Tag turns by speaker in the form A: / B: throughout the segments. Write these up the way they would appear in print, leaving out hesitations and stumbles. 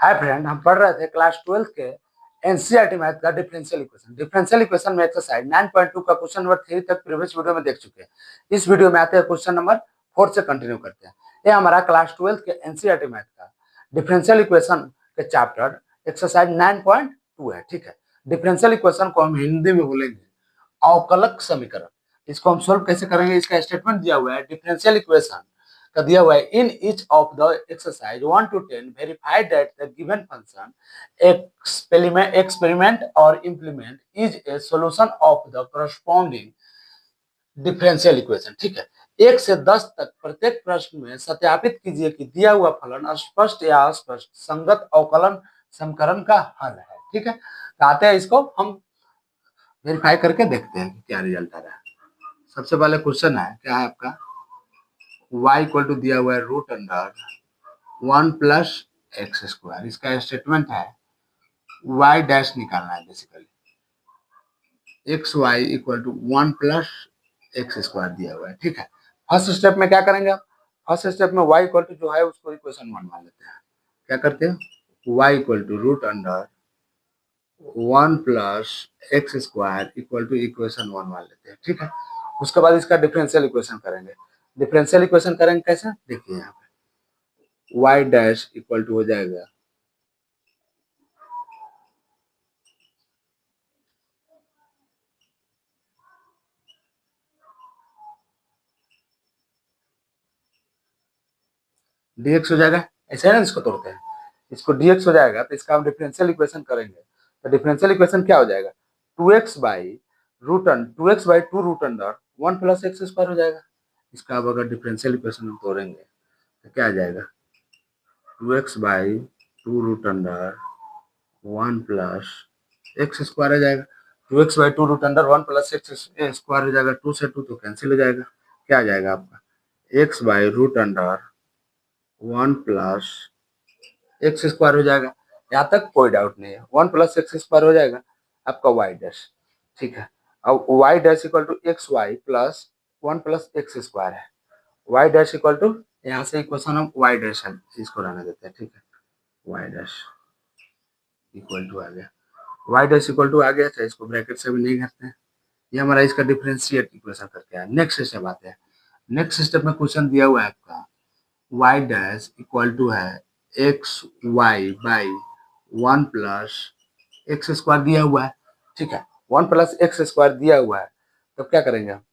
A: Hi friend, हम पढ़ रहे थे क्लास 12 के एनसीईआरटी मैथ का डिफरेंशियल इक्वेशन। में एक्सरसाइज 9.2 का क्वेश्चन नंबर 3 तक प्रीवियस वीडियो में देख चुके हैं। इस वीडियो में आते हैं क्वेश्चन नंबर 4 से कंटिन्यू करते हैं। ये हमारा क्लास 12 के एनसीईआरटी मैथ का डिफरेंशियल इक्वेशन के चैप्टर एक्सरसाइज 9.2 है। ठीक है, डिफरेंशियल इक्वेशन को हम हिंदी में बोलेंगे अवकलक समीकरण। इसको हम सोल्व कैसे करेंगे, इसका स्टेटमेंट दिया हुआ है। डिफरेंशियल इक्वेशन का दिया हुआ है, in each of the exercise 1 to 10 verify that the given function experiment और implement is a solution of the corresponding differential equation. ठीक है, 1 से 10 तक प्रत्येक प्रश्न में सत्यापित कीजिए कि दिया हुआ फलन स्पष्ट या अस्पष्ट संगत अवकलन समीकरण का हल है। ठीक है, तो आते हैं इसको हम वेरीफाई करके देखते हैं कि क्या रिजल्ट आ रहा है। सबसे पहले क्वेश्चन है, क्या है आपका, y इक्वल टू दिया हुआ है root under 1 plus x square. इसका स्टेटमेंट है y डैश निकालना है। Basically x y equal to 1 plus x square दिया हुआ है। ठीक है, फर्स्ट स्टेप में क्या करेंगे आप, फर्स्ट स्टेप में y इक्वल टू जो है उसको इक्वेशन 1 मान लेते हैं। क्या करते हैं, y equal to root under 1 plus x square equal to equation 1 मान लेते हैं। ठीक है, उसके बाद इसका डिफरेंशियल इक्वेशन करेंगे। डिफरेंशियल इक्वेशन करेंगे कैसे, देखिए यहाँ पे y डैश इक्वल टू हो जाएगा dx हो जाएगा। ऐसे है ना, इसको तोड़ते हैं, इसको dx हो जाएगा तो इसका हम डिफरेंशियल इक्वेशन करेंगे। तो डिफरेंशियल इक्वेशन क्या हो जाएगा, 2x by two root under 1 plus x square हो जाएगा। इसका अब अगर डिफरेंशियल इक्वेशन हम तोड़ेंगे तो क्या आ जाएगा, 2x by two root under 1 plus x square आ जाएगा। 2x by two root under 1 plus x square हो जाएगा। 2 से 2 तो कैंसिल हो जाएगा। क्या आ जाएगा आपका, x by root under 1 plus x square हो जाएगा। यहाँ तक कोई डाउट नहीं है, 1 प्लस एक्स स्क्वायर हो जाएगा आपका वाई डैश। ठीक है, अब y dash equal to x y plus 1 plus x square है। वाई डैश इक्वल टू, यहाँ से इक्वेशन हम वाई डैश है इसको रहने देते हैं। ठीक है, वाई डैश इक्वल टू आ गया, वाई डैश इक्वल टू आ गया, चाहे इसको ब्रैकेट से भी नहीं करते हैं। ये हमारा इसका डिफरेंशिएट इक्वेशन करके है। नेक्स्ट स्टेप आते हैं। नेक्स्ट स्टेप में क्वेश्चन दिया हुआ है आपका वाई डैश इक्वल टू है x Y by 1 plus x square दिया हुआ है। ठीक है, 1 प्लस एक्स स्क्वायर दिया हुआ है, तो क्या करेंगे हम,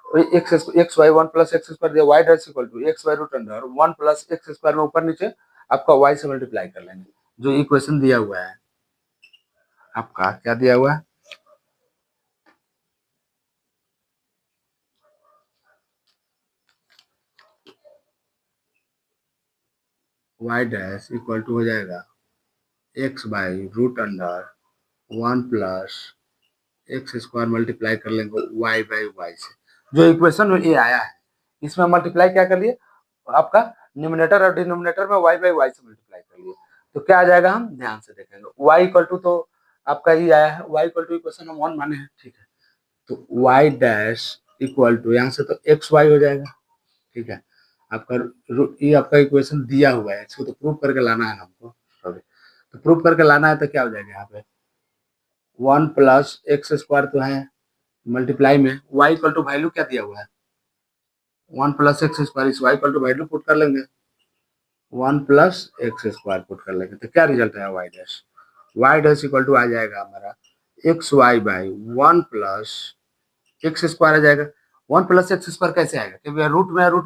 A: X Y 1 plus x square दिया, Y dash equal to x Y root under 1 plus x square में ऊपर नीचे आपका वाई से मल्टीप्लाई कर लेंगे। जो इक्वेशन दिया हुआ है आपका, क्या दिया हुआ है, वाई डैश इक्वल टू हो जाएगा x by root under 1 plus x square multiply कर लेंगे वाई बाई वाई से। जो इक्वेशन में ये आया है इसमें मल्टीप्लाई क्या कर लिए, आपका न्यूमरेटर और डिनोमिनेटर में वाई बाई वाई से मल्टीप्लाई कर लिए। तो क्या आ जाएगा, हम ध्यान से देखेंगे। वाई इक्वल टू तो आपका ये आया है, वाई इक्वल टू इक्वेशन हम 1 माने हैं। ठीक है, तो वाई डैश इक्वल टू यहाँ से तो एक्स वाई हो जाएगा। ठीक है, आपका ये आपका इक्वेशन दिया हुआ है, इसको तो प्रूव करके लाना है हमको। सॉरी, तो प्रूव करके लाना है तो क्या हो जाएगा, यहाँ पे 1 प्लस एक्स स्क्वायर तो है मल्टीप्लाई में y इक्वल टू वैल्यू क्या दिया हुआ है 1 प्लस एक्स स्क्वायर, इस y equal to value put कर लेंगे 1 प्लस एक्स स्क्वायर पुट कर लेंगे। तो क्या रिजल्ट है, y डैश इक्वल टू आ जाएगा हमारा X Y by 1 plus x square आ जाएगा। 1 प्लस एक्स स्क्वायर कैसे आएगा, क्योंकि रूट रूट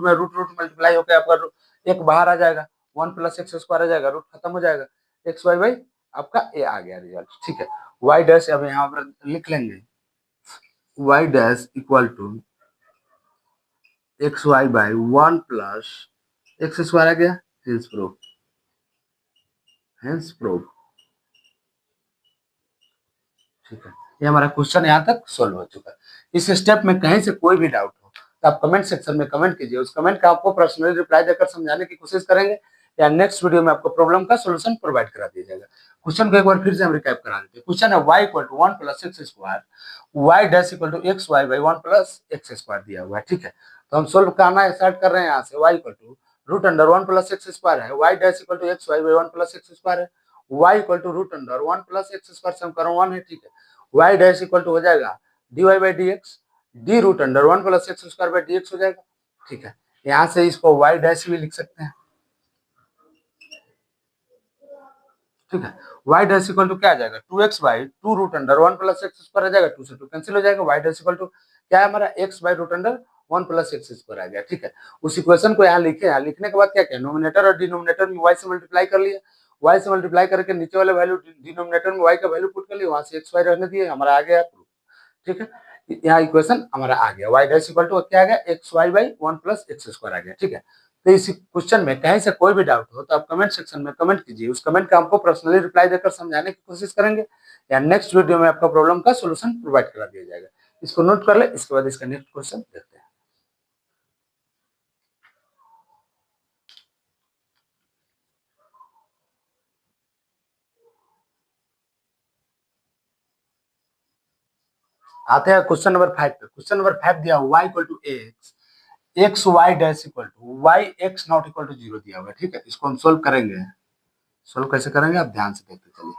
A: मल्टीप्लाई होकर आपका एक बाहर आ जाएगा, 1 प्लस एक्स स्क्वायर आ जाएगा, रूट खत्म हो जाएगा, एक्स वाई बाई आपका ए आ गया रिजल्ट। ठीक है, y डैश अब यहाँ पर लिख लेंगे y dash equal to x Y by 1 plus x square आ गया। Hence proof. ठीक है, ये हमारा क्वेश्चन यहाँ तक सोल्व हो चुका है। इस स्टेप में कहीं से कोई भी डाउट हो तो आप कमेंट सेक्शन में कमेंट कीजिए, उस कमेंट का आपको पर्सनली रिप्लाई देकर समझाने की कोशिश करेंगे, या नेक्स्ट वीडियो में आपको प्रॉब्लम का सोल्यूशन प्रोवाइड करा दिया जाएगा। क्वेश्चन को एक बार फिर से हम रिकैप करा देते हैं। क्वेश्चन है y equal to 1 plus x square, y dash equal to x Y by 1 plus x square दिया हुआ है। ठीक है, तो हम सोल्व करना स्टार्ट कर रहे हैं यहाँ से। y equal to root under 1 plus x square है, y dash equal to x Y by 1 plus x square है, Y equal to root under 1 plus x square समीकरण 1 है, ठीक है। वाई डैश इक्वल टू हो जाएगा d y by d x, d root under 1 plus x square by d x हो जाएगा, ठीक है। यहाँ से इसको वाई डैश भी लिख सकते हैं, ठीक है। वाई डैश इक्वल टू क्या आ जाएगा 2x by 2 root under 1 plus x square आ जाएगा, 2 से 2 कैंसिल हो जाएगा। वाई डैश इक्वल टू क्या है हमारा x by root under 1 plus x square आ गया, ठीक है। उस इक्वेशन को यहाँ लिखे, यहाँ लिखने के बाद क्या किया, नोमिनेटर और डिनोमिनेटर में y से मल्टीप्लाई कर लिया, y से मल्टीप्लाई करके नीचे वाले वैल्यू डिनोमिनेटर में y का वैल्यू पुट कर लिया, वहां से xy रहने दिए, हमारा आ गया प्रूफ, ठीक है। यहाँ इक्वेशन हमारा आ गया, y डैश इक्वल टू क्या आ गया xy by 1 plus x square आ गया, ठीक है। तो इस क्वेश्चन में कहीं से कोई भी डाउट हो तो आप कमेंट सेक्शन में कमेंट कीजिए, उस कमेंट का हमको पर्सनली रिप्लाई देकर समझाने की कोशिश करेंगे, या नेक्स्ट वीडियो में आपका प्रॉब्लम का सॉल्यूशन प्रोवाइड करा दिया जाएगा। इसको नोट कर ले, इसके बाद इसका नेक्स्ट क्वेश्चन देखते हैं। आते हैं क्वेश्चन नंबर 5 पे। क्वेश्चन नंबर 5 दिया हुआ y equal to x, x y dash equal to y x not equal to 0 दिया हुआ है, ठीक है। इसको हम सोल्व करेंगे, सोल्व कैसे करेंगे आप ध्यान से देखते चलिए।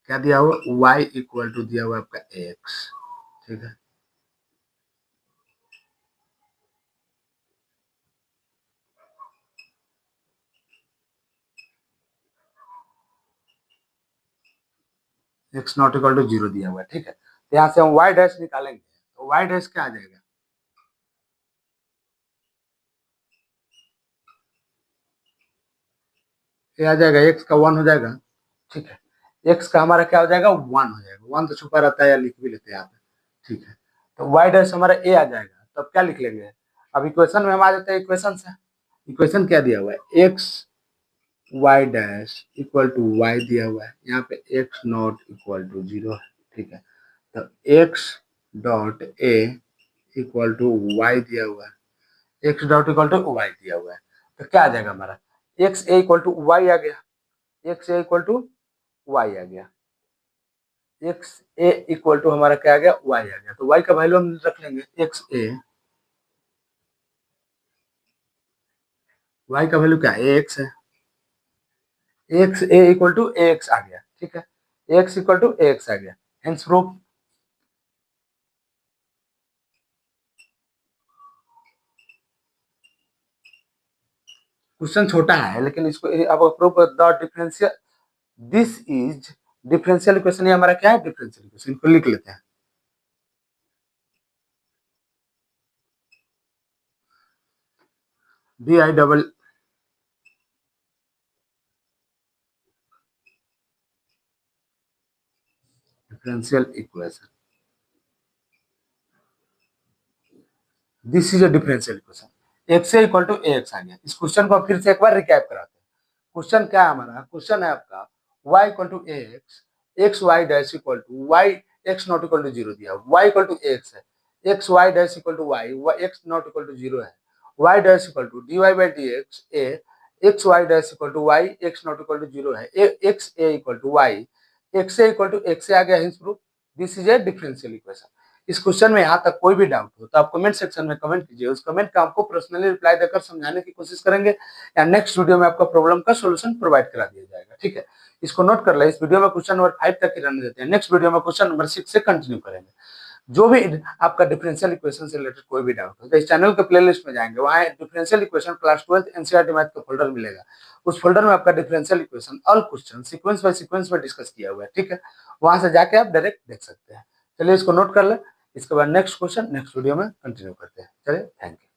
A: क्या दिया हुआ y इक्वल टू दिया हुआ आपका x, ठीक है। x नॉट इक्वल टू 0 दिया हुआ है, ठीक है। तो यहाँ से हम y डैश निकालेंगे, तो y डैश क्या आ जाएगा, ये आ जाएगा x का 1 हो जाएगा, ठीक है। x का हमारा क्या हो जाएगा 1 हो जाएगा, 1 तो छुपा रहता है या लिख भी लेते हैं यहाँ पे, ठीक है। तो y डैश हमारा a आ जाएगा, तब क्या लिख लेंगे, अब इक्वेशन में हम आ जाते हैं इक्वेशन से। इक्वेशन क्या दिया हुआ है x y dash equal to y दिया हुआ है, यहाँ पे x नॉट इक्वल टू 0 है, ठीक है। तो x dot a equal to y दिया हुआ है, x dot equal to y दिया हुआ है, तो क्या आ जाएगा हमारा x a equal to y आ गया, x a equal to y आ गया, x a इक्वल टू हमारा क्या आ गया y आ गया। तो y का वैल्यू हम रख लेंगे x a, y का वैल्यू क्या है ax है, x A equal to X आ गया, ठीक है। एक्स इक्वल टू एक्स आ गया, हेंस प्रूफ। क्वेश्चन छोटा है लेकिन इसको अब proof the differential, this is differential equation, ये हमारा क्या है डिफरेंशियल इक्वेशन, इनको लिख लेते हैं। D I double differential equation, this is a differential equation, X equal to X आ गया। इस क्वेश्चन को फिर से एक बार रिकैप कराते हैं। क्वेश्चन क्या है हमारा, क्वेश्चन है आपका y equal to x, x y dash equal to y x not equal to 0 दिया, y इक्वल टू एक्स है, x y dash equal to y x not equal to 0 है, y dash equal to d y by d x a, x y dash equal to y x not equal to 0 है, x A equal to y, x A equal to x a आ गया, hints proof this is a differential equation. इस question में यहाँ तक कोई भी doubt हो तो आप कमेंट सेक्शन में कमेंट कीजिए, उस कमेंट का आपको पर्सनली रिप्लाई देकर समझाने की कोशिश करेंगे, या नेक्स्ट वीडियो में आपका प्रॉब्लम का सॉल्यूशन प्रोवाइड करा दिया जाएगा, ठीक है। इसको नोट कर ले, इस वीडियो में क्वेश्चन नंबर 5 तक ही रहने देते हैं, नेक्स्ट वीडियो में क्वेश्चन नंबर 6 से कंटिन्यू करेंगे। जो भी आपका डिफरेंशियल इक्वेशन से रिलेटेड कोई भी डाउट हो तो इस चैनल के प्लेलिस्ट में जाएंगे, वहाँ differential equation class 12 NCERT math का फोल्डर मिलेगा, उस फोल्डर में आपका differential equation all question sequence by sequence में डिस्कस किया हुआ है, ठीक है। वहां से जाके आप डायरेक्ट देख सकते हैं। चलिए इसको नोट कर ले, इसके बाद नेक्स्ट क्वेश्चन नेक्स्ट वीडियो में कंटिन्यू करते हैं। चलिए, थैंक यू।